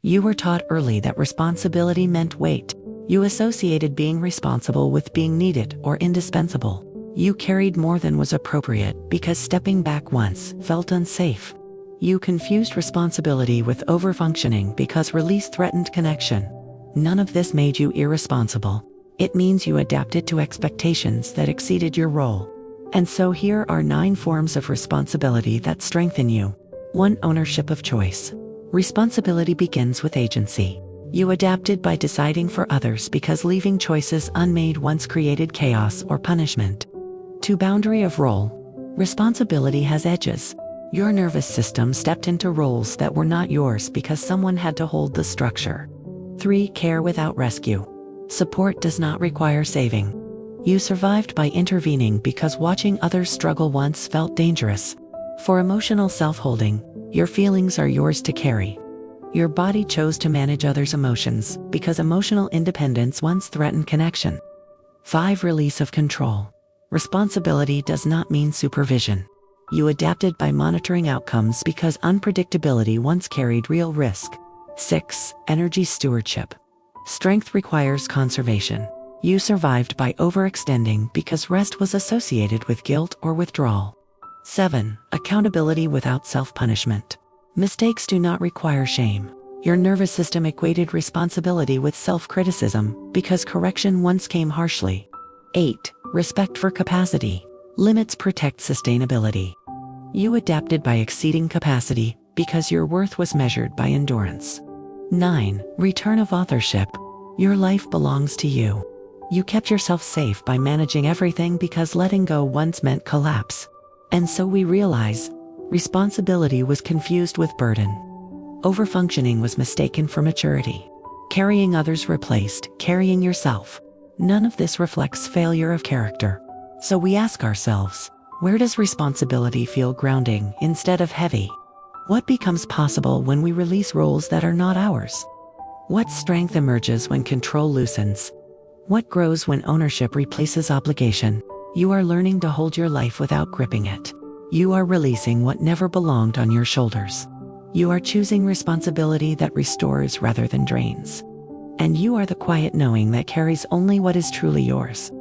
You were taught early that responsibility meant weight. You associated being responsible with being needed or indispensable. You carried more than was appropriate because stepping back once felt unsafe. You confused responsibility with overfunctioning because release threatened connection. None of this made you irresponsible. It means you adapted to expectations that exceeded your role. And so here are 9 forms of responsibility that strengthen you. 1. Ownership of choice. Responsibility begins with agency. You adapted by deciding for others because leaving choices unmade once created chaos or punishment. 2. Boundary of role. Responsibility has edges. Your nervous system stepped into roles that were not yours because someone had to hold the structure. 3. Care without rescue. Support does not require saving. You survived by intervening because watching others struggle once felt dangerous. 4. Emotional self-holding. Your feelings are yours to carry. Your body chose to manage others' emotions because emotional independence once threatened connection. 5. Release of control. Responsibility does not mean supervision. You adapted by monitoring outcomes because unpredictability once carried real risk. 6. Energy stewardship. Strength requires conservation. You survived by overextending because rest was associated with guilt or withdrawal. 7. Accountability without self-punishment. Mistakes do not require shame. Your nervous system equated responsibility with self-criticism because correction once came harshly. 8. Respect for capacity. Limits protect sustainability. You adapted by exceeding capacity because your worth was measured by endurance. 9. Return of authorship. Your life belongs to you. You kept yourself safe by managing everything because letting go once meant collapse. And so we realize, responsibility was confused with burden. Overfunctioning was mistaken for maturity. Carrying others replaced carrying yourself. None of this reflects failure of character. So we ask ourselves, where does responsibility feel grounding instead of heavy? What becomes possible when we release roles that are not ours? What strength emerges when control loosens? What grows when ownership replaces obligation? You are learning to hold your life without gripping it. You are releasing what never belonged on your shoulders. You are choosing responsibility that restores rather than drains. And you are the quiet knowing that carries only what is truly yours.